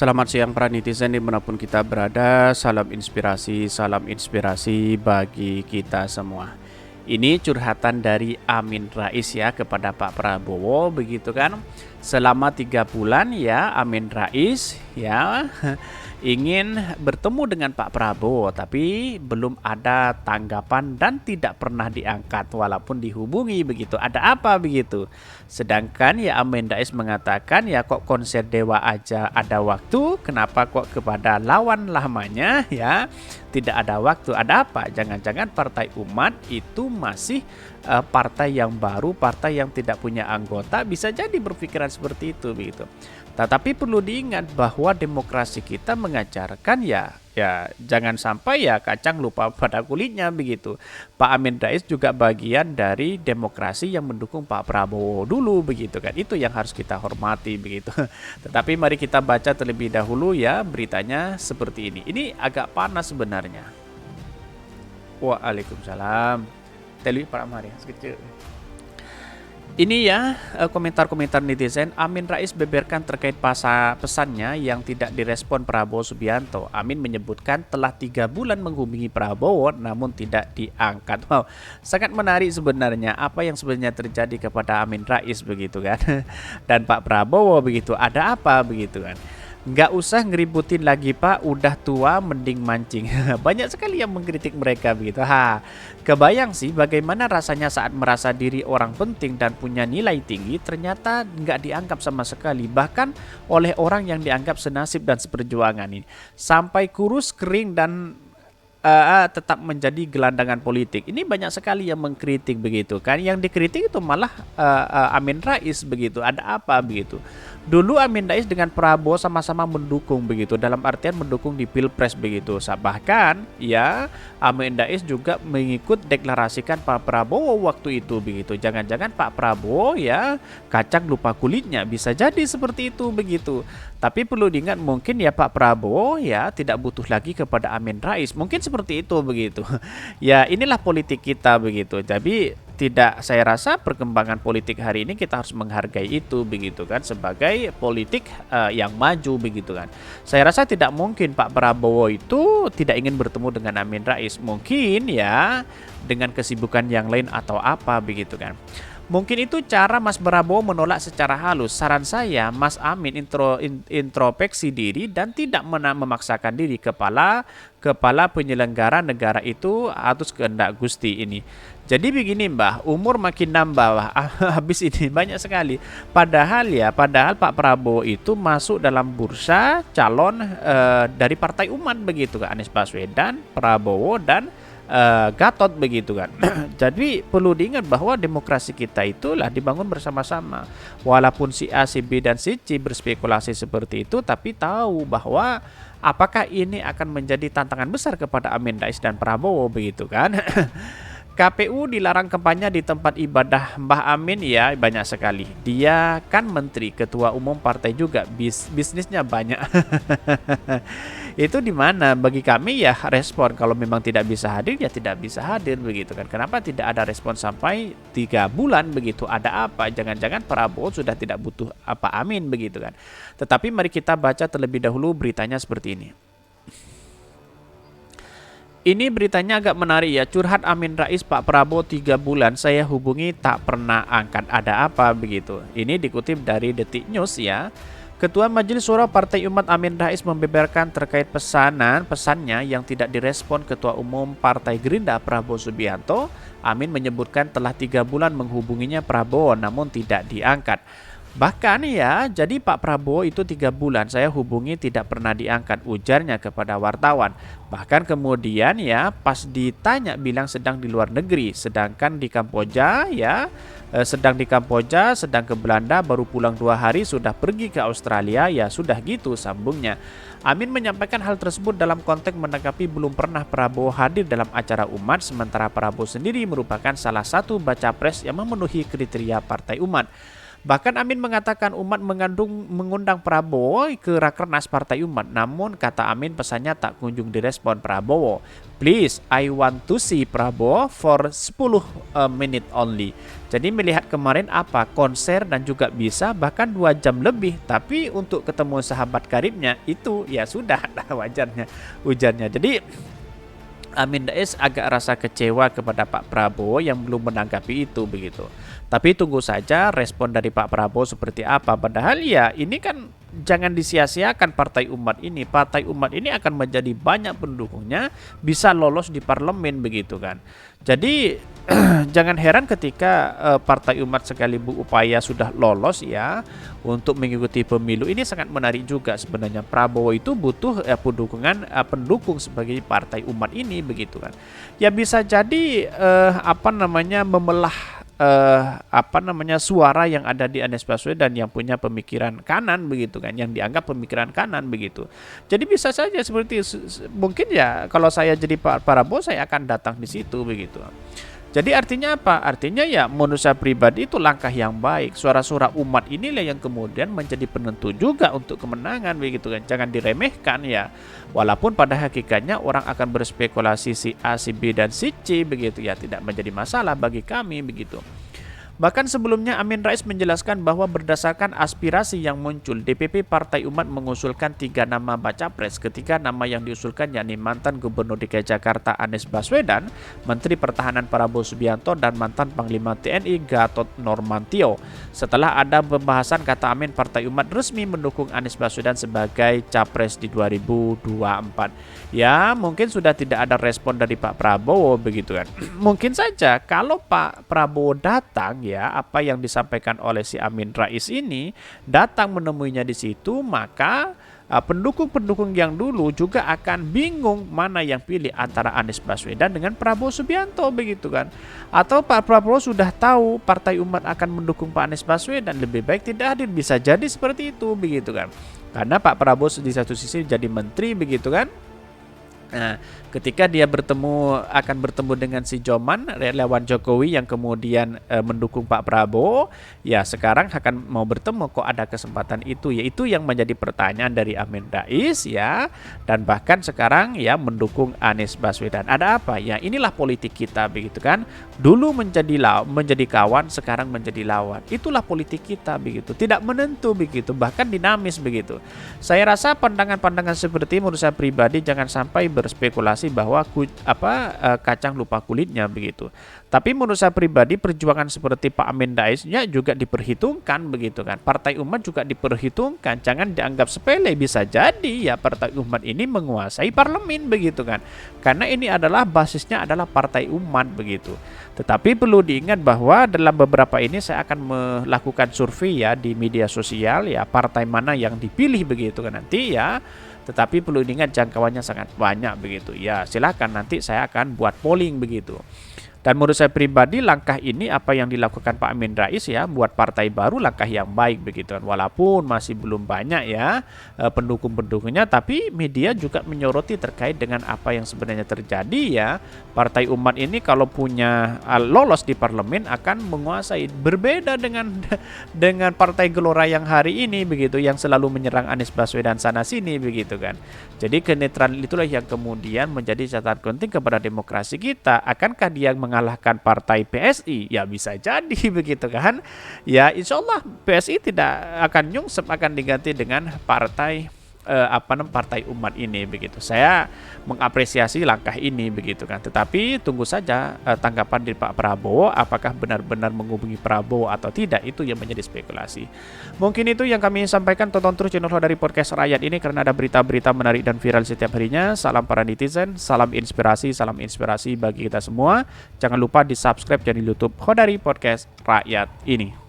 Selamat siang para netizen dimanapun kita berada. Salam inspirasi bagi kita semua. Ini curhatan dari Amin Rais ya kepada Pak Prabowo begitu kan. Selama 3 bulan ya Amin Rais ya ingin bertemu dengan Pak Prabowo, tapi belum ada tanggapan dan tidak pernah diangkat walaupun dihubungi begitu. Ada apa begitu? Sedangkan ya Amin Rais mengatakan ya kok konser Dewa aja ada waktu, kenapa kok kepada lawan lamanya ya tidak ada waktu? Ada apa? Jangan-jangan Partai Umat itu masih partai yang baru, partai yang tidak punya anggota, bisa jadi berpikiran seperti itu begitu. Tetapi perlu diingat bahwa demokrasi kita mengajarkan ya jangan sampai ya kacang lupa pada kulitnya begitu. Pak Amin Rais juga bagian dari demokrasi yang mendukung Pak Prabowo dulu begitu kan. Itu yang harus kita hormati begitu. Tetapi mari kita baca terlebih dahulu ya beritanya seperti ini. Ini agak panas sebenarnya. Waalaikumsalam. Telu para mari sekecil. Ini ya komentar-komentar netizen. Amin Rais beberkan terkait pesannya yang tidak direspon Prabowo Subianto. Amin menyebutkan telah 3 bulan menghubungi Prabowo namun tidak diangkat. Wow, sangat menarik sebenarnya apa yang sebenarnya terjadi kepada Amin Rais begitu kan. Dan Pak Prabowo begitu, ada apa begitu kan. Nggak usah ngeributin lagi Pak, udah tua mending mancing. Banyak sekali yang mengkritik mereka begitu. Kebayang sih bagaimana rasanya saat merasa diri orang penting dan punya nilai tinggi ternyata nggak dianggap sama sekali. Bahkan oleh orang yang dianggap senasib dan seperjuangan ini. Sampai kurus, kering dan tetap menjadi gelandangan politik. Ini banyak sekali yang mengkritik begitu kan. Yang dikritik itu malah Amin Rais begitu. Ada apa begitu? Dulu Amin Rais dengan Prabowo sama-sama mendukung begitu, dalam artian mendukung di Pilpres begitu. Bahkan ya Amin Rais juga mengikut deklarasikan Pak Prabowo waktu itu begitu. Jangan-jangan Pak Prabowo ya kacang lupa kulitnya, bisa jadi seperti itu begitu. Tapi perlu diingat mungkin ya Pak Prabowo ya tidak butuh lagi kepada Amin Rais. Mungkin seperti itu begitu. Ya inilah politik kita begitu. Jadi saya rasa perkembangan politik hari ini kita harus menghargai itu begitu kan, sebagai politik yang maju begitu kan. Saya rasa tidak mungkin Pak Prabowo itu tidak ingin bertemu dengan Amin Rais. Mungkin ya dengan kesibukan yang lain atau apa begitu kan. Mungkin itu cara Mas Prabowo menolak secara halus. Saran saya, Mas Amin introspeksi diri dan tidak memaksakan diri. Kepala penyelenggara negara itu atas kehendak Gusti ini. Jadi begini Mbah, umur makin nambah habis ini banyak sekali. Padahal Pak Prabowo itu masuk dalam bursa calon dari Partai Umat begitu kan, Anies Baswedan, Prabowo dan Gatot begitu kan. Jadi perlu diingat bahwa demokrasi kita itulah dibangun bersama-sama. Walaupun si A, si B dan si C berspekulasi seperti itu, tapi tahu bahwa apakah ini akan menjadi tantangan besar kepada Amin Rais dan Prabowo begitu kan. KPU dilarang kampanye di tempat ibadah Mbah Amin ya banyak sekali. Dia kan menteri, ketua umum partai juga, bisnisnya banyak. Itu di mana bagi kami ya respon, kalau memang tidak bisa hadir ya tidak bisa hadir begitu kan. Kenapa tidak ada respon sampai 3 bulan begitu? Ada apa? Jangan-jangan Prabowo sudah tidak butuh apa Amin begitu kan. Tetapi mari kita baca terlebih dahulu beritanya seperti ini. Ini beritanya agak menarik ya. Curhat Amin Rais Pak Prabowo 3 bulan saya hubungi tak pernah angkat. Ada apa begitu? Ini dikutip dari Detik News ya. Ketua Majelis Syuro Partai Umat Amin Rais membeberkan terkait pesannya yang tidak direspon Ketua Umum Partai Gerindra Prabowo Subianto. Amin menyebutkan telah 3 bulan menghubunginya Prabowo namun tidak diangkat. Bahkan ya, jadi Pak Prabowo itu 3 bulan saya hubungi tidak pernah diangkat, ujarnya kepada wartawan. Bahkan kemudian ya pas ditanya bilang sedang di luar negeri, sedangkan di Kamboja ya sedang di Kamboja, sedang ke Belanda, baru pulang 2 hari sudah pergi ke Australia, ya sudah gitu sambungnya. Amin menyampaikan hal tersebut dalam konteks menanggapi belum pernah Prabowo hadir dalam acara umat, sementara Prabowo sendiri merupakan salah satu baca pres yang memenuhi kriteria Partai Umat. Bahkan Amin mengatakan umat mengundang Prabowo ke Rakernas Partai Umat. Namun kata Amin pesannya tak kunjung direspon Prabowo. Please, I want to see Prabowo for 10 menit only. Jadi melihat kemarin apa, konser dan juga bisa bahkan 2 jam lebih. Tapi untuk ketemu sahabat karibnya itu ya sudah wajarnya ujarnya. Jadi Amin Rais agak rasa kecewa kepada Pak Prabowo yang belum menanggapi itu begitu. Tapi tunggu saja respon dari Pak Prabowo seperti apa. Padahal ya ini kan jangan disia-siakan Partai Umat ini. Partai Umat ini akan menjadi banyak pendukungnya, bisa lolos di parlemen begitu kan. Jadi jangan heran ketika Partai Umat sekalipun upaya sudah lolos ya untuk mengikuti pemilu. Ini sangat menarik juga sebenarnya. Prabowo itu butuh pendukung sebagai Partai Umat ini begitu kan. Ya bisa jadi memelah suara yang ada di Anies Baswedan yang punya pemikiran kanan begitu kan, yang dianggap pemikiran kanan begitu. Jadi bisa saja seperti mungkin ya kalau saya jadi Pak Prabowo saya akan datang di situ begitu. Jadi artinya apa? Artinya ya menurut saya pribadi itu langkah yang baik. Suara-suara umat inilah yang kemudian menjadi penentu juga untuk kemenangan begitu kan. Jangan diremehkan ya. Walaupun pada hakikatnya orang akan berspekulasi si A, si B dan si C begitu ya, tidak menjadi masalah bagi kami begitu. Bahkan sebelumnya Amin Rais menjelaskan bahwa berdasarkan aspirasi yang muncul, DPP Partai Umat mengusulkan 3 nama baca pres. Ketiga nama yang diusulkan yakni mantan Gubernur DKI Jakarta Anies Baswedan, Menteri Pertahanan Prabowo Subianto, dan mantan Panglima TNI Gatot Nurmantio. Setelah ada pembahasan, kata Amin, Partai Umat resmi mendukung Anies Baswedan sebagai capres di 2024. Ya mungkin sudah tidak ada respon dari Pak Prabowo begitu kan. Mungkin saja kalau Pak Prabowo datang ya, apa yang disampaikan oleh si Amin Rais ini datang menemuinya di situ, maka pendukung-pendukung yang dulu juga akan bingung mana yang pilih antara Anies Baswedan dengan Prabowo Subianto begitu kan. Atau Pak Prabowo sudah tahu Partai Umat akan mendukung Pak Anies Baswedan, lebih baik tidak hadir, bisa jadi seperti itu begitu kan. Karena Pak Prabowo di satu sisi jadi menteri begitu kan. Nah, ketika dia akan bertemu dengan si Joman, relawan Jokowi yang kemudian mendukung Pak Prabowo, ya sekarang akan mau bertemu, kok ada kesempatan itu? Yaitu yang menjadi pertanyaan dari Amin Rais ya, dan bahkan sekarang ya mendukung Anies Baswedan. Ada apa? Ya inilah politik kita begitu kan. Dulu menjadi kawan, sekarang menjadi lawan. Itulah politik kita begitu. Tidak menentu begitu, bahkan dinamis begitu. Saya rasa pandangan-pandangan seperti menurut saya pribadi jangan sampai berspekulasi bahwa kacang lupa kulitnya begitu. Tapi menurut saya pribadi perjuangan seperti Pak Amin Rais-nya juga diperhitungkan begitu kan. Partai Umat juga diperhitungkan. Jangan dianggap sepele, bisa jadi ya Partai Umat ini menguasai parlemen begitu kan. Karena ini adalah basisnya adalah Partai Umat begitu. Tetapi perlu diingat bahwa dalam beberapa ini saya akan melakukan survei ya di media sosial ya, partai mana yang dipilih begitu kan nanti ya. Tetapi perlu diingat jangkauannya sangat banyak begitu. Ya silakan nanti saya akan buat polling begitu. Dan menurut saya pribadi langkah ini apa yang dilakukan Pak Amin Rais ya buat partai baru langkah yang baik begitu kan. Walaupun masih belum banyak ya pendukung-pendukungnya, tapi media juga menyoroti terkait dengan apa yang sebenarnya terjadi ya. Partai Umat ini kalau punya lolos di parlemen akan menguasai, berbeda dengan Partai Gelora yang hari ini begitu, yang selalu menyerang Anies Baswedan sana sini begitu kan. Jadi kenetralan itulah yang kemudian menjadi catatan penting kepada demokrasi kita. Akankah dia mengalahkan partai PSI? Ya bisa jadi begitu kan. Ya insya Allah PSI tidak akan nyungsep, akan diganti dengan partai Partai Umat ini begitu. Saya mengapresiasi langkah ini begitu kan. Tetapi tunggu saja tanggapan dari Pak Prabowo, apakah benar-benar menghubungi Prabowo atau tidak, itu yang menjadi spekulasi. Mungkin itu yang kami sampaikan. Tonton terus channel Hodari Podcast Rakyat ini karena ada berita-berita menarik dan viral setiap harinya. Salam para netizen, salam inspirasi bagi kita semua. Jangan lupa di subscribe channel YouTube Hodari Podcast Rakyat ini.